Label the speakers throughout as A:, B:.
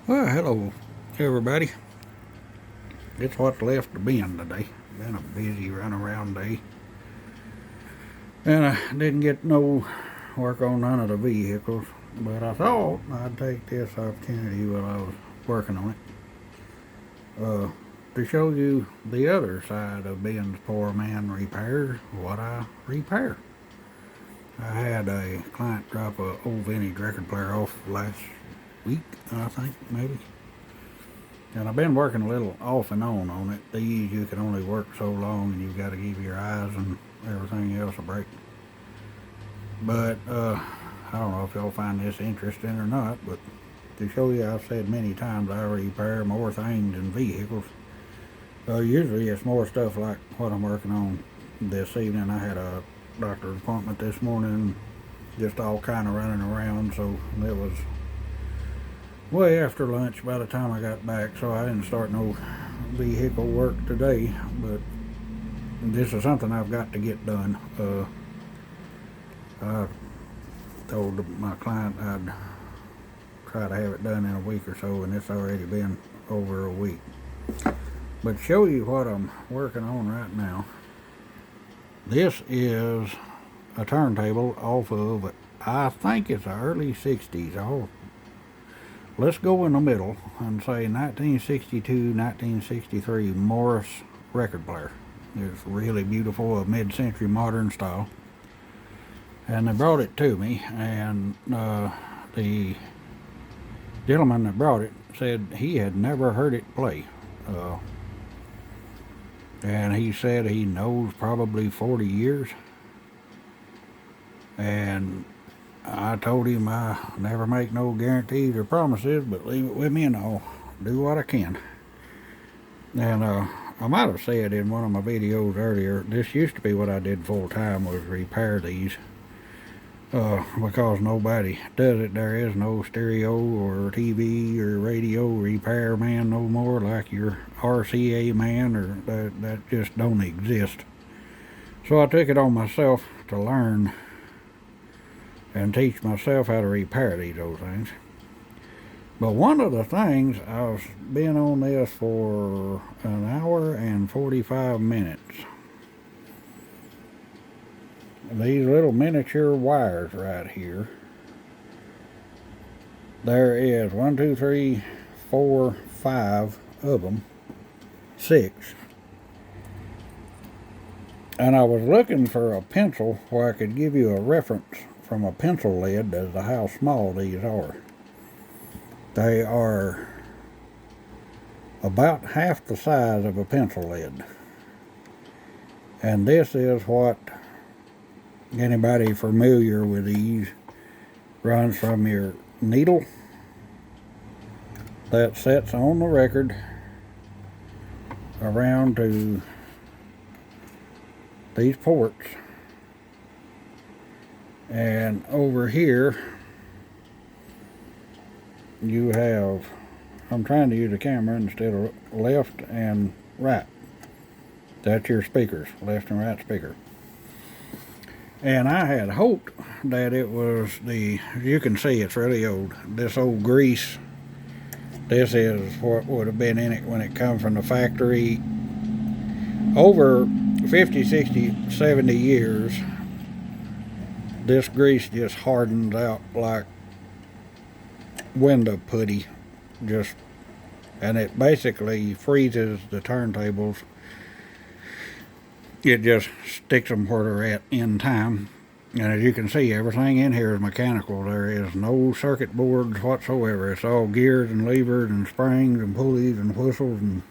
A: Well, hello, everybody. It's what's left of Ben today. Been a busy run around day. And I didn't get no work on none of the vehicles, but I thought I'd take this opportunity while I was working on it to show you the other side of Ben's Poor Man Repairs, what I repair. I had a client drop a old vintage record player off last week, I think, maybe. And I've been working a little off and on it. These you can only work so long, and you've got to give your eyes and everything else a break. But I don't know if y'all find this interesting or not, but to show you, I've said many times I repair more things than vehicles. Usually it's more stuff like what I'm working on this evening. I had a doctor's appointment this morning, just all kind of running around, so it was way after lunch by the time I got back, so I didn't start no vehicle work today, but this is something I've got to get done. I told my client I'd try to have it done in a week or so, and it's already been over a week. But show you what I'm working on right now. This is a turntable off of, I think it's the early 60s. Let's go in the middle and say 1962, 1963 Morris record player. It's really beautiful, a mid-century modern style. And they brought it to me, and the gentleman that brought it said he had never heard it play. And he said he knows probably 40 years. And I told him I never make no guarantees or promises, but leave it with me and I'll do what I can. And I might have said in one of my videos earlier, this used to be what I did full time, was repair these. Because nobody does it. There is no stereo or TV or radio repair man no more, like your RCA man, or that just don't exist. So I took it on myself to learn and teach myself how to repair these old things. But one of the things, I've been on this for an hour and 45 minutes. These little miniature wires right here. There is 1, 2, 3, 4, 5 of them. 6. And I was looking for a pencil where I could give you a reference from a pencil lead as to how small these are. They are about half the size of a pencil lead. And this is what anybody familiar with these runs from your needle that sets on the record around to these ports, and over here you have, I'm trying to use the camera instead of left and right. That's your speakers, left and right speaker. And I had hoped that it was you can see it's really old, this old grease. This is what would have been in it when it come from the factory. Over 50, 60, 70 years, this grease just hardens out like window putty, and it basically freezes the turntables. It just sticks them where they're at in time. And as you can see, everything in here is mechanical. There is no circuit boards whatsoever. It's all gears and levers and springs and pulleys and whistles, and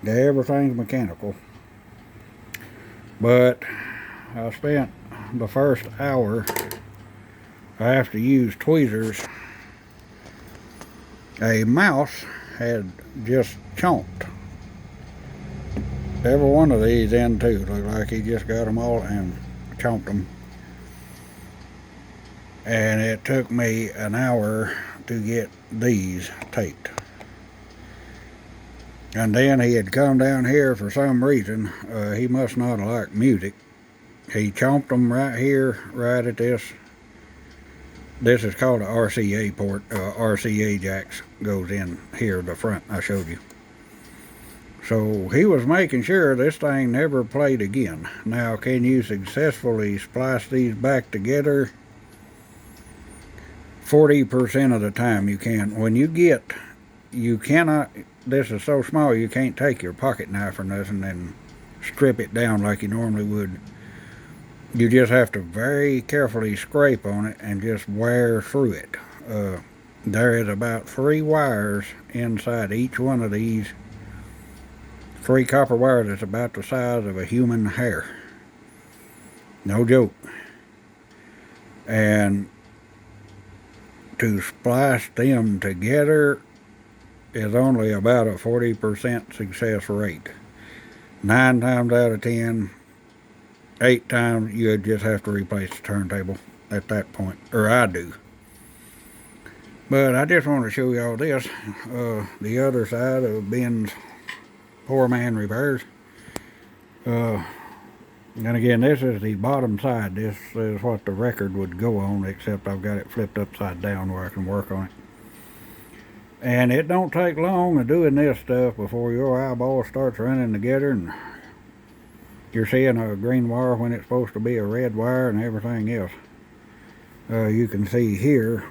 A: everything's mechanical. But I spent the first hour, I have to use tweezers. A mouse had just chomped every one of these in too. Looked like he just got them all and chomped them. And it took me an hour to get these taped. And then he had come down here for some reason. He must not like music. He chomped them right here, right at this This is called a RCA port. RCA jacks goes in here, the front I showed you. So he was making sure this thing never played again. Now, can you successfully splice these back together? 40% of the time you can. When you cannot, this is so small you can't take your pocket knife or nothing and strip it down like you normally would. You just have to very carefully scrape on it and just wear through it. There is about 3 wires inside each one of these. 3 copper wires that's about the size of a human hair. No joke. And to splice them together is only about a 40% success rate. 9 times out of 10, 8 times, you just have to replace the turntable at that point, or I do. But I just want to show y'all this, the other side of Ben's Poor Man Repairs. And again, this is the bottom side. This is what the record would go on, except I've got it flipped upside down where I can work on it. And it don't take long of doing this stuff before your eyeball starts running together and you're seeing a green wire when it's supposed to be a red wire and everything else. You can see here,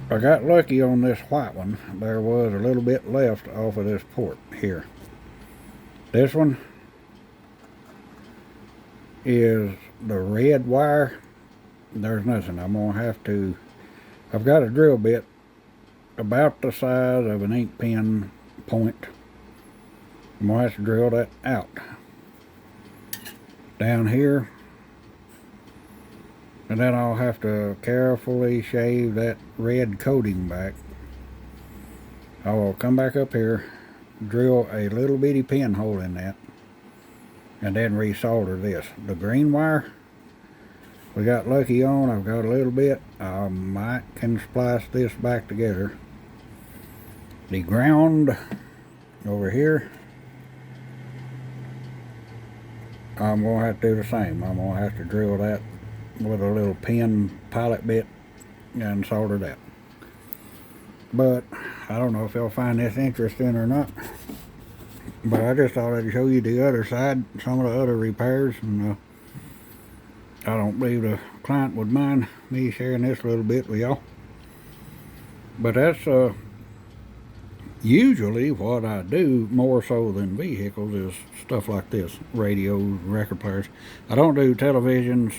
A: I got lucky on this white one. There was a little bit left off of this port here. This one is the red wire. There's nothing. I'm going to have to, I've got a drill bit about the size of an ink pen point. I'm going to have to drill that out. Down here. And then I'll have to carefully shave that red coating back. I will come back up here, drill a little bitty pinhole in that, and then resolder this. The green wire, we got lucky on. I've got a little bit. I might can splice this back together. The ground over here, I'm going to have to do the same. I'm going to have to drill that with a little pin pilot bit and solder that. But I don't know if you'll find this interesting or not. But I just thought I'd show you the other side, some of the other repairs, and I don't believe the client would mind me sharing this a little bit with y'all. But that's usually what I do more so than vehicles is stuff like this, radios, record players. I don't do televisions.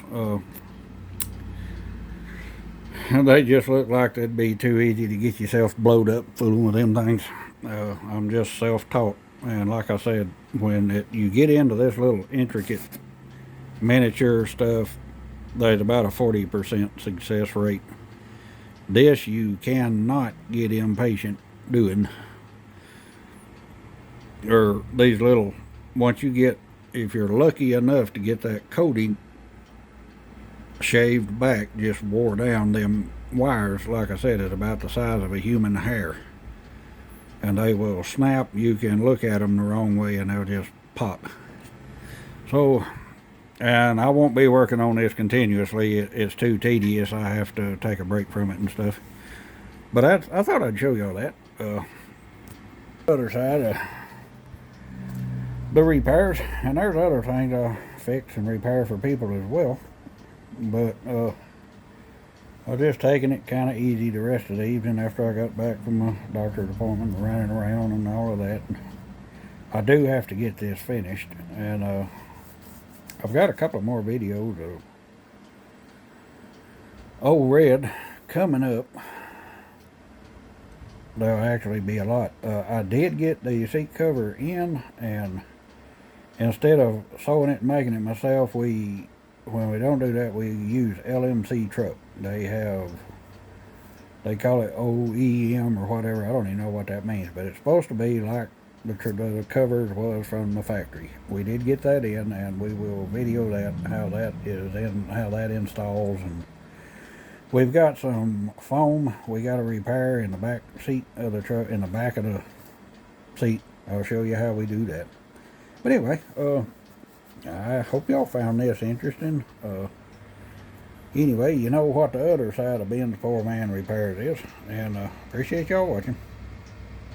A: They just look like they'd be too easy to get yourself blowed up fooling with them things. I'm just self-taught, and like I said, when you get into this little intricate miniature stuff, there's about a 40% success rate. This you cannot get impatient doing. Or these little, once you get, if you're lucky enough to get that coating shaved back, just wore down, them wires, like I said, is about the size of a human hair. And they will snap. You can look at them the wrong way and they'll just pop. So, and I won't be working on this continuously. It's too tedious. I have to take a break from it and stuff. But I thought I'd show y'all that. Other side, the repairs, and there's other things I fix and repair for people as well. But I was just taking it kind of easy the rest of the evening after I got back from my doctor's appointment, running around and all of that. I do have to get this finished, and I've got a couple more videos of Old Red coming up. There'll actually be a lot. I did get the seat cover in, and instead of sewing it and making it myself, when we don't do that, we use LMC truck. They call it OEM or whatever. I don't even know what that means, but it's supposed to be like the covers was from the factory. We did get that in, and we will video that, how that is in, how that installs. And we've got some foam we got to repair in the back seat of the truck, in the back of the seat. I'll show you how we do that. But anyway, I hope y'all found this interesting. Anyway, you know what the other side of being the poor man repairs is, and appreciate y'all watching.